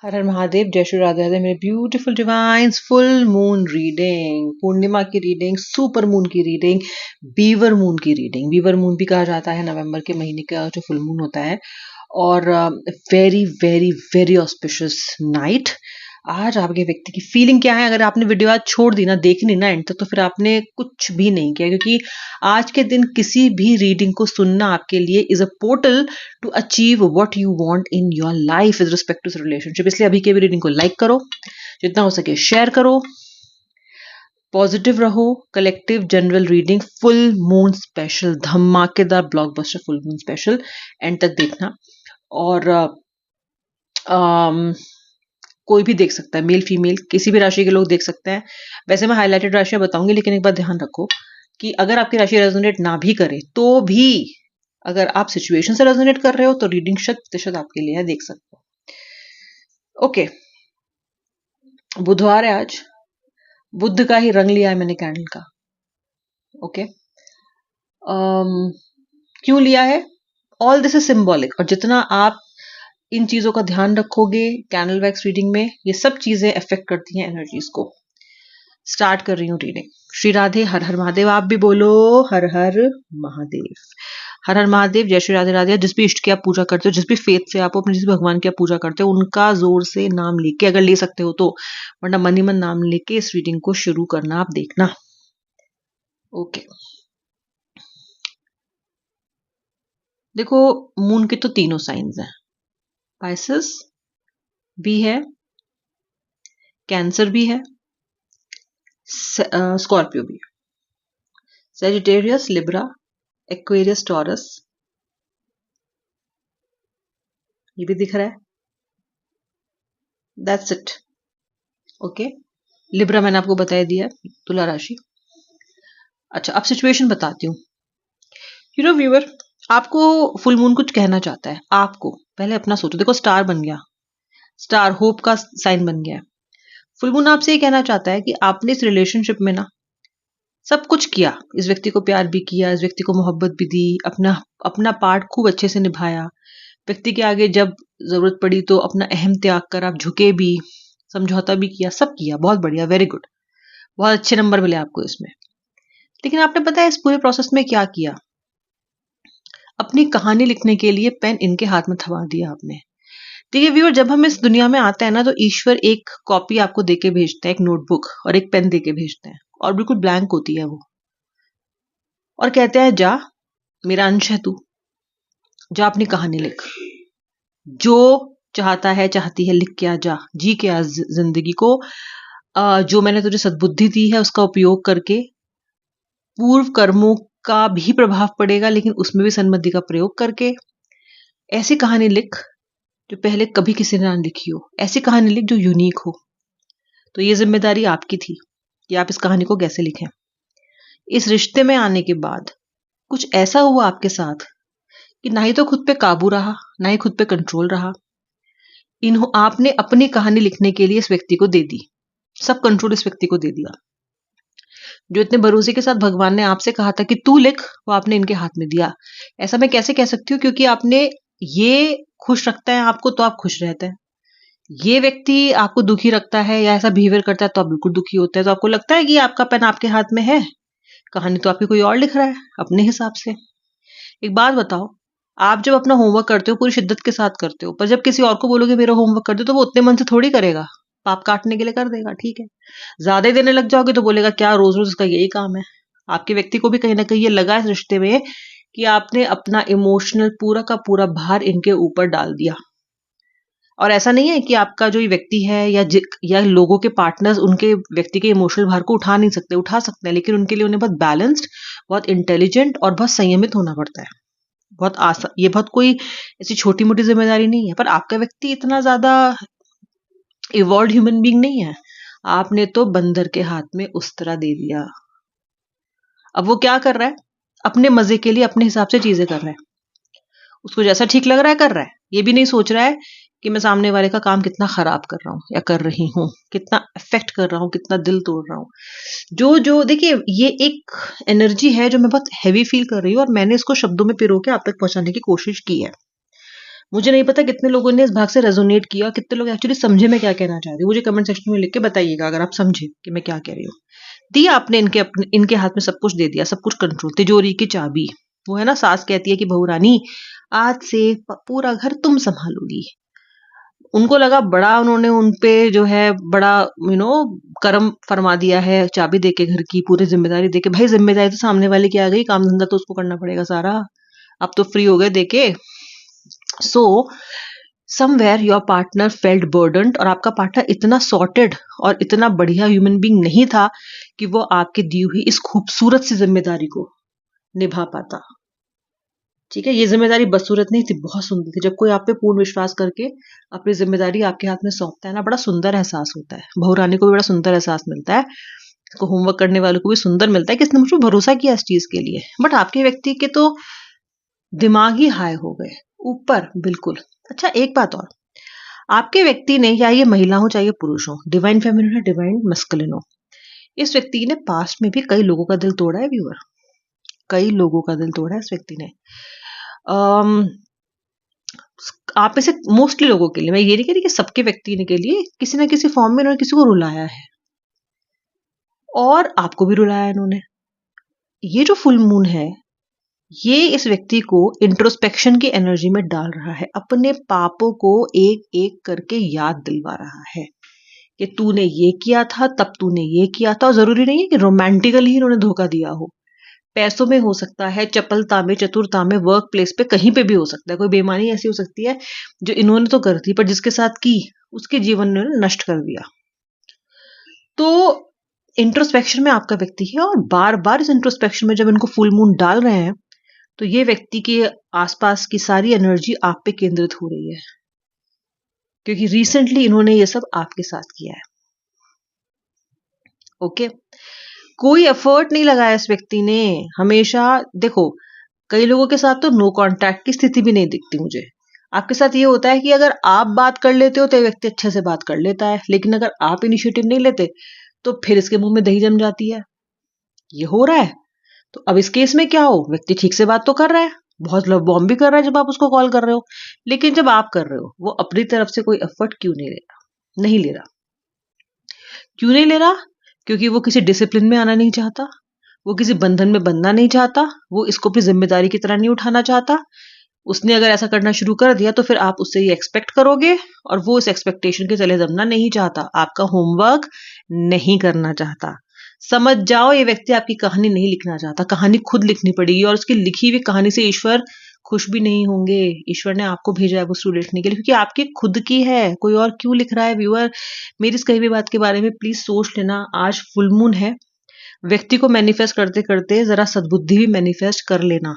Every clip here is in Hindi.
हर हर महादेव, जय श्री राधे राधे मेरे beautiful divines. Full moon reading, पूर्णिमा की रीडिंग, सुपर मून की रीडिंग, बीवर मून की रीडिंग। बीवर मून भी कहा जाता है नवंबर के महीने का जो फुल मून होता है। और very very very auspicious night. आज आपके व्यक्ति की फीलिंग क्या है? अगर आपने वीडियो आज छोड़ दी ना, देखी नहीं ना एंड तक, तो फिर आपने कुछ भी नहीं किया, क्योंकि आज के दिन किसी भी रीडिंग को सुनना आपके लिए is a portal to achieve what you want in your life with respect to relationship. इसलिए अभी के भी रीडिंग को लाइक करो, जितना हो सके शेयर करो, पॉजिटिव रहो। Collective general reading, full moon special, धमाकेदार blockbuster full moon special, end तक देखना। और कोई भी देख सकता है, मेल फीमेल किसी भी राशि के लोग देख सकते हैं। वैसे मैं हाईलाइटेड राशियां बताऊंगी, लेकिन एक बात ध्यान रखो कि अगर आपकी राशि रेजोनेट ना भी करे तो भी अगर आप सिचुएशन से रेजोनेट कर रहे हो तो रीडिंग 100% आपके लिए है, देख सकते हो। ओके, बुधवार है आज। बुद्ध का ही रंग लिया है मैंने कैंडल का। ओके, क्यों लिया है? All this is symbolic. और जितना आप इन चीजों का ध्यान रखोगे कैंडल वैक्स रीडिंग में, ये सब चीजें अफेक्ट करती हैं एनर्जीज को। स्टार्ट कर रही हूँ रीडिंग। श्री राधे, हर हर महादेव। आप भी बोलो हर हर महादेव। हर हर महादेव, जय श्री राधे राधे। जिस भी इष्ट की आप पूजा करते हो, जिस भी फेथ से आप अपने जिस भी भगवान की आप पूजा करते हो, उनका जोर से नाम लेके, अगर ले सकते हो तो, वरना मन ही मन नाम लेके इस रीडिंग को शुरू करना, आप देखना। ओके, देखो मून के तो तीनों साइंस हैं। पाइसेस भी है, कैंसर भी है, स्कॉर्पियो भी है, सेजिटेरियस, लिब्रा, एक्वेरियस, टॉरस, ये भी दिख रहा है। That's it. ओके, लिब्रा मैंने आपको बता दिया, तुला राशि। अच्छा, अब सिचुएशन बताती हूँ। व्यूअर, आपको फुल मून कुछ कहना चाहता है। आपको पहले अपना सोचो। देखो, स्टार बन गया, स्टार होप का साइन बन गया। फुल मून आपसे ये कहना चाहता है कि आपने इस रिलेशनशिप में ना सब कुछ किया, इस व्यक्ति को प्यार भी किया, इस व्यक्ति को मोहब्बत भी दी, अपना अपना पार्ट खूब अच्छे से निभाया। व्यक्ति के आगे जब जरूरत पड़ी तो अपना अहम त्याग कर आप झुके भी, समझौता भी किया, सब किया। बहुत बढ़िया, वेरी गुड, बहुत अच्छे नंबर मिले आपको इसमें। लेकिन आपने पता है इस पूरे प्रोसेस में क्या किया? अपनी कहानी लिखने के लिए पेन इनके हाथ में थमा दिया आपने। देखिए व्यूअर, जब हम इस दुनिया में आते हैं ना, तो ईश्वर एक कॉपी आपको देके भेजता है, एक नोटबुक और एक पेन देके भेजते हैं, और बिल्कुल ब्लैंक होती है वो, और कहते हैं जा, मेरा अंश है तू, जा अपनी कहानी लिख। जो चाहता है, चाहती है, लिख के आ, जा जी के आ जिंदगी को। जो मैंने तुझे सद्बुद्धि दी है उसका उपयोग करके। पूर्व कर्मों का भी प्रभाव पड़ेगा, लेकिन उसमें भी सन्मति का प्रयोग करके ऐसी कहानी लिख जो पहले कभी किसी ने ना लिखी हो। ऐसी कहानी लिख जो यूनिक हो। तो ये जिम्मेदारी आपकी थी कि आप इस कहानी को कैसे लिखें। इस रिश्ते में आने के बाद कुछ ऐसा हुआ आपके साथ कि ना ही तो खुद पे काबू रहा, ना ही खुद पे कंट्रोल रहा। आपने अपनी कहानी लिखने के लिए इस व्यक्ति को दे दी, सब कंट्रोल इस व्यक्ति को दे दिया। जो इतने भरोसे के साथ भगवान ने आपसे कहा था कि तू लिख, वो आपने इनके हाथ में दिया। ऐसा मैं कैसे कह सकती हूँ? क्योंकि आपने ये खुश रखता है आपको तो आप खुश रहते हैं, ये व्यक्ति आपको दुखी रखता है या ऐसा बिहेवियर करता है तो आप बिल्कुल दुखी होते हैं। तो आपको लगता है कि आपका पेन आपके हाथ में है, कहानी तो आपकी कोई और लिख रहा है अपने हिसाब से। एक बात बताओ, आप जब अपना होमवर्क करते हो पूरी शिद्दत के साथ करते हो, पर जब किसी और को बोलोगे मेरा होमवर्क कर दो, तो वो उतने मन से थोड़ी करेगा, पाप काटने के लिए कर देगा। ठीक है, ज्यादा ही देने लग जाओगे तो बोलेगा क्या रोज रोज इसका यही काम है। आपके व्यक्ति को भी कहीं ना कहीं ये लगा इस रिश्ते में कि आपने अपना इमोशनल पूरा का पूरा भार इनके ऊपर डाल दिया। और ऐसा नहीं है कि आपका जो ये व्यक्ति है या लोगों के पार्टनर्स उनके व्यक्ति के इमोशनल भार को उठा नहीं सकते, उठा सकते हैं, लेकिन उनके लिए उन्हें बहुत बैलेंस्ड, बहुत इंटेलिजेंट और बहुत संयमित होना पड़ता है। बहुत आसान, ये बहुत कोई ऐसी छोटी मोटी जिम्मेदारी नहीं है। पर आपका व्यक्ति इतना ज्यादा इवॉल्व ह्यूमन बीइंग नहीं है, आपने तो बंदर के हाथ में उस तरह दे दिया। अब वो क्या कर रहा है? अपने मजे के लिए अपने हिसाब से चीजें कर रहा है, उसको जैसा ठीक लग रहा है कर रहा है। ये भी नहीं सोच रहा है कि मैं सामने वाले का काम कितना खराब कर रहा हूँ या कर रही हूँ, कितना अफेक्ट कर रहा हूँ, कितना दिल तोड़ रहा हूँ। जो जो देखिए, ये एक एनर्जी है जो मैं बहुत हैवी फील कर रही हूँ, और मैंने इसको शब्दों में पिरो के आप तक पहुंचाने की कोशिश की है। मुझे नहीं पता कितने लोगों ने इस भाग से रेजोनेट किया, कितने लोग एक्चुअली समझे मैं क्या कहना चाह रही हूँ। मुझे कमेंट सेक्शन में लिख के बताइएगा अगर आप समझे कि मैं क्या कह रही हूँ। दिया आपने इनके हाथ में सब कुछ दे दिया, सब कुछ कंट्रोल, तिजोरी की चाबी। वो है ना, सास कहती है कि बहू रानी आज से पूरा घर तुम संभालोगी। उनको लगा बड़ा उन्होंने उनपे जो है बड़ा कर्म फरमा दिया है, चाबी देके घर की पूरी जिम्मेदारी देके। भाई जिम्मेदारी तो सामने वाले की आ गई, काम धंधा तो उसको करना पड़ेगा सारा। अब तो फ्री हो गए देके। So somewhere your partner felt burdened, और आपका पार्टनर इतना सॉर्टेड और इतना बढ़िया ह्यूमन बीइंग नहीं था कि वो आपके दी हुई इस खूबसूरत सी जिम्मेदारी को निभा पाता। ठीक है, ये जिम्मेदारी बदसूरत नहीं थी, बहुत सुंदर थी। जब कोई आप पे पूर्ण विश्वास करके अपनी जिम्मेदारी आपके हाथ में सौंपता है ना, बड़ा सुंदर एहसास होता है। बहू रानी को भी बड़ा सुंदर एहसास मिलता है, इसको होमवर्क करने वालों को भी सुंदर मिलता है कि इसने मुझ पर भरोसा किया इस चीज के लिए। बट आपके व्यक्ति के तो दिमाग ही हाई हो गए ऊपर, बिल्कुल। अच्छा, एक बात और, आपके व्यक्ति ने, या ये महिला हो चाहे ये पुरुष हो, डिवाइन फेमिनिन हो डिवाइन मस्कुलिन हो, इस व्यक्ति ने पास्ट में भी कई लोगों का दिल तोड़ा है व्यूअर, कई लोगों का दिल तोड़ा है इस व्यक्ति ने। आप में से मोस्टली लोगों के लिए, मैं ये नहीं कह रही कि सबके व्यक्ति के लिए, किसी ना किसी फॉर्म में इन्होंने किसी को रुलाया है, और आपको भी रुलाया इन्होंने। ये जो फुल मून है, ये इस व्यक्ति को इंट्रोस्पेक्शन की एनर्जी में डाल रहा है, अपने पापों को एक एक करके याद दिलवा रहा है कि तूने ये किया था, तब तूने ये किया था। और जरूरी नहीं है कि रोमांटिकली ही इन्होंने धोखा दिया हो, पैसों में हो सकता है, चपलता में, चतुरता में, वर्क प्लेस पे, कहीं पे भी हो सकता है। कोई बेईमानी ऐसी हो सकती है जो इन्होंने तो कर दी, पर जिसके साथ की उसके जीवन ने नष्ट कर दिया। तो इंट्रोस्पेक्शन में आपका व्यक्ति है, और बार बार इस इंट्रोस्पेक्शन में जब इनको फुल मून डाल रहे हैं, तो ये व्यक्ति के आसपास की सारी एनर्जी आप पे केंद्रित हो रही है, क्योंकि रिसेंटली इन्होंने ये सब आपके साथ किया है। ओके, कोई एफर्ट नहीं लगाया इस व्यक्ति ने। हमेशा देखो, कई लोगों के साथ तो नो कांटेक्ट की स्थिति भी नहीं दिखती मुझे। आपके साथ ये होता है कि अगर आप बात कर लेते हो तो ये व्यक्ति अच्छे से बात कर लेता है, लेकिन अगर आप इनिशिएटिव नहीं लेते तो फिर इसके मुंह में दही जम जाती है। ये हो रहा है। तो अब इस केस में क्या हो, व्यक्ति ठीक से बात तो कर रहा है, बहुत लव बॉम्ब भी कर रहा है जब आप उसको कॉल कर रहे हो, लेकिन जब आप कर रहे हो वो अपनी तरफ से कोई एफर्ट क्यों नहीं ले रहा, नहीं ले रहा। क्यों नहीं ले रहा? क्योंकि वो किसी डिसिप्लिन में आना नहीं चाहता, वो किसी बंधन में बंधना नहीं चाहता, वो इसको अपनी जिम्मेदारी की तरह नहीं उठाना चाहता। उसने अगर ऐसा करना शुरू कर दिया तो फिर आप उससे ये एक्सपेक्ट करोगे, और वो इस एक्सपेक्टेशन के तले दबना नहीं चाहता, आपका होमवर्क नहीं करना चाहता। समझ जाओ, ये व्यक्ति आपकी कहानी नहीं लिखना चाहता, कहानी खुद लिखनी पड़ेगी, और उसकी लिखी हुई कहानी से ईश्वर खुश भी नहीं होंगे। ईश्वर ने आपको भेजा है वो स्टोरी लिखने के लिए, क्योंकि आपकी खुद की है, कोई और क्यों लिख रहा है। व्यूअर, मेरी इस कही हुई बात के बारे में प्लीज सोच लेना। आज फुल मून है, व्यक्ति को मैनिफेस्ट करते करते जरा सद्बुद्धि भी मैनिफेस्ट कर लेना।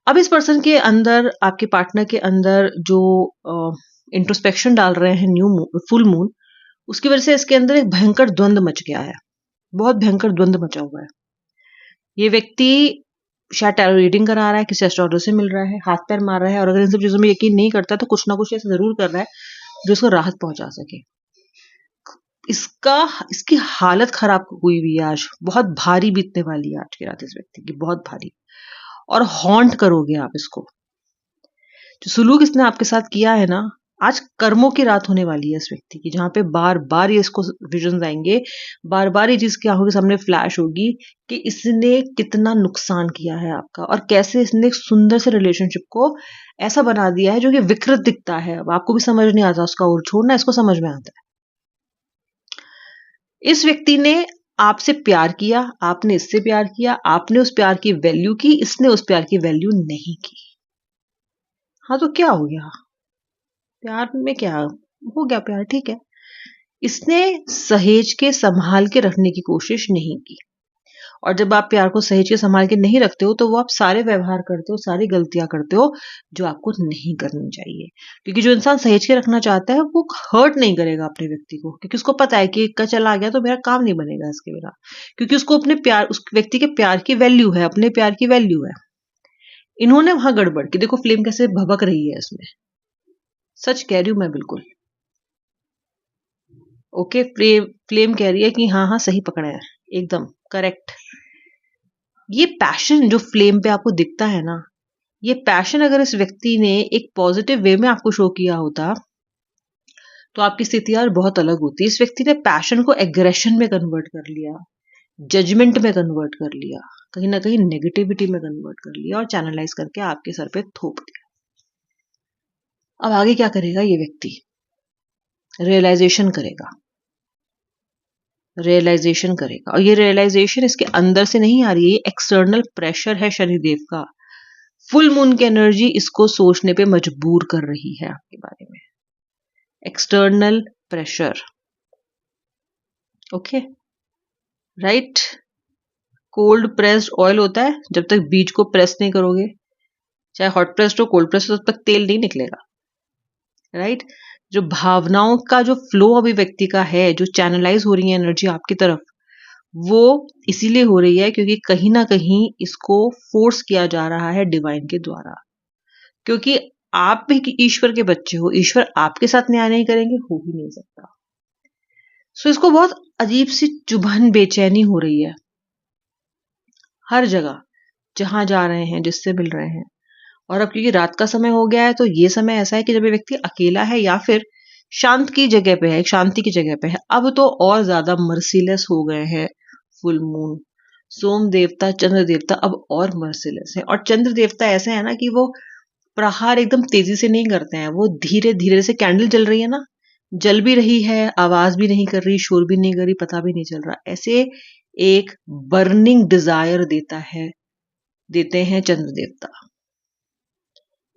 अब इस पर्सन के अंदर, आपके पार्टनर के अंदर जो इंट्रोस्पेक्शन डाल रहे हैं फुल मून, उसकी वजह से इसके अंदर एक भयंकर द्वंद्व मच गया है, बहुत भयंकर द्वंद्व मचा हुआ है। ये व्यक्ति शायद टैरो रीडिंग करा रहा है, किसी एस्ट्रोलॉजर से मिल रहा है, हाथ पैर मार रहा है, और अगर इन सब चीजों में यकीन नहीं करता तो कुछ ना कुछ ऐसा जरूर कर रहा है जो उसको राहत पहुंचा सके। इसकी हालत खराब हुई हुई है, आज बहुत भारी बीतने वाली है आज की रात इस व्यक्ति की, बहुत भारी। और हॉन्ट करोगे आप इसको। जो सुलूक इसने आपके साथ किया है ना, आज कर्मों की रात होने वाली है इस व्यक्ति की, जहां पे बार बार ये इसको विजन आएंगे, बार बार ये चीज की आंखों के सामने फ्लैश होगी कि इसने कितना नुकसान किया है आपका, और कैसे इसने एक सुंदर से रिलेशनशिप को ऐसा बना दिया है जो कि विकृत दिखता है। अब आपको भी समझ नहीं आता उसका, और छोड़ना, इसको समझ में आता है। इस व्यक्ति ने आपसे प्यार किया, आपने इससे प्यार किया, आपने उस प्यार की वैल्यू की, इसने उस प्यार की वैल्यू नहीं की। हाँ, तो क्या हो गया? प्यार में क्या हो गया? प्यार ठीक है। इसने सहेज के संभाल के रखने की कोशिश नहीं की, और जब आप प्यार को सहेज के संभाल के नहीं रखते हो तो वो आप सारे व्यवहार करते हो, सारी गलतियां करते हो जो आपको नहीं करनी चाहिए। क्योंकि जो इंसान सहेज के रखना चाहता है वो हर्ट नहीं करेगा अपने व्यक्ति को, क्योंकि उसको पता है कि एक चला गया तो मेरा काम नहीं बनेगा इसके बिना, क्योंकि उसको अपने प्यार, उस व्यक्ति के प्यार की वैल्यू है, अपने प्यार की वैल्यू है। इन्होंने वहां गड़बड़ की, देखो फ्लेम कैसे भभक रही है इसमें, सच कह रही हूं मैं बिल्कुल। ओके, फ्लेम कह रही है कि हाँ हाँ सही पकड़ा है, एकदम करेक्ट। ये पैशन जो फ्लेम पे आपको दिखता है ना, ये पैशन अगर इस व्यक्ति ने एक पॉजिटिव वे में आपको शो किया होता तो आपकी स्थिति यार बहुत अलग होती। इस व्यक्ति ने पैशन को एग्रेशन में कन्वर्ट कर लिया, जजमेंट में कन्वर्ट कर लिया, कहीं ना कहीं नेगेटिविटी में कन्वर्ट कर लिया और चैनलाइज करके आपके सर पे थोप दिया। अब आगे क्या करेगा ये व्यक्ति? रियलाइजेशन करेगा, रियलाइजेशन करेगा। और ये रियलाइजेशन इसके अंदर से नहीं आ रही है, ये एक्सटर्नल प्रेशर है शनिदेव का। फुल मून की एनर्जी इसको सोचने पे मजबूर कर रही है आपके बारे में। External pressure, okay, right. Cold pressed oil होता है, जब तक बीज को प्रेस नहीं करोगे, चाहे हॉट प्रेस्ड हो कोल्ड प्रेस्ड हो, तब तक तेल नहीं निकलेगा, राइट। जो भावनाओं का जो फ्लो अभी व्यक्ति का है, जो चैनलाइज हो रही है एनर्जी आपकी तरफ, वो इसीलिए हो रही है क्योंकि कहीं ना कहीं इसको फोर्स किया जा रहा है डिवाइन के द्वारा। क्योंकि आप भी ईश्वर के बच्चे हो, ईश्वर आपके साथ न्याय नहीं करेंगे, हो ही नहीं सकता। सो इसको बहुत अजीब सी चुभन बेचैनी हो रही है हर जगह जहां जा रहे हैं, जिससे मिल रहे हैं। और अब क्योंकि रात का समय हो गया है तो ये समय ऐसा है कि जब ये व्यक्ति अकेला है या फिर शांत की जगह पे है, एक शांति की जगह पे है। अब तो और ज्यादा मर्सीलेस हो गए हैं फुल मून। सोम देवता, चंद्र देवता अब और मर्सीलेस है। और चंद्र देवता ऐसे है ना कि वो प्रहार एकदम तेजी से नहीं करते हैं, वो धीरे धीरे, जैसे कैंडल जल रही है ना, जल भी रही है, आवाज भी नहीं कर रही, शोर भी नहीं कर रही, पता भी नहीं चल रहा, ऐसे एक बर्निंग डिजायर देते हैं चंद्र देवता।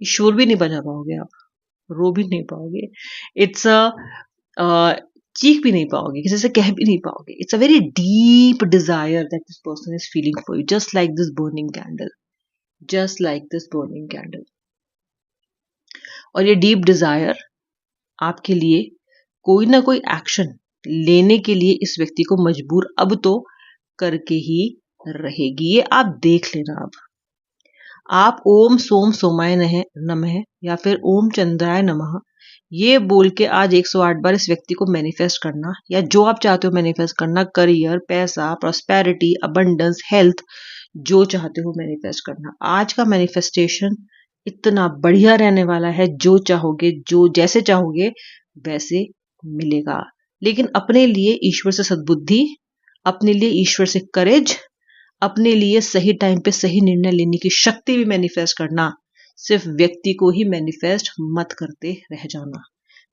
शोर भी नहीं बजा पाओगे आप, रो भी नहीं पाओगे, इट्स अ चीख भी नहीं पाओगे, किसी से कह भी नहीं पाओगे। It's a very deep desire that this person is feeling for you, just like this burning candle, just like this burning candle. और ये डीप डिजायर आपके लिए कोई ना कोई एक्शन लेने के लिए इस व्यक्ति को मजबूर अब तो करके ही रहेगी। ये आप देख लेना। अब आप ओम सोम सोमाय नमः या फिर ओम चंद्राय नमः ये बोल के आज 108 बार इस व्यक्ति को मैनिफेस्ट करना, या जो आप चाहते हो मैनिफेस्ट करना, करियर, पैसा, प्रॉस्पेरिटी, अबंडेंस, हेल्थ, जो चाहते हो मैनिफेस्ट करना। आज का मैनिफेस्टेशन इतना बढ़िया रहने वाला है, जो चाहोगे, जो जैसे चाहोगे वैसे मिलेगा। लेकिन अपने लिए ईश्वर से सद्बुद्धि, अपने लिए ईश्वर से करेज, अपने लिए सही टाइम पे सही निर्णय लेने की शक्ति भी मैनिफेस्ट करना। सिर्फ व्यक्ति को ही मैनिफेस्ट मत करते रह जाना।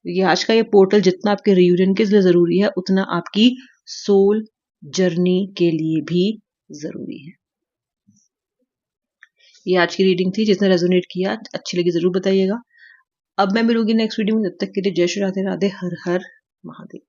क्योंकि आज का ये पोर्टल जितना आपके रियूनियन के लिए जरूरी है, उतना आपकी सोल जर्नी के लिए भी जरूरी है। ये आज की रीडिंग थी। जिसने रेजोनेट किया, अच्छी लगी जरूर बताइएगा। अब मैं मिलूंगी नेक्स्ट वीडियो में। जब तक के लिए जय श्री राधे राधे, हर हर महादेव।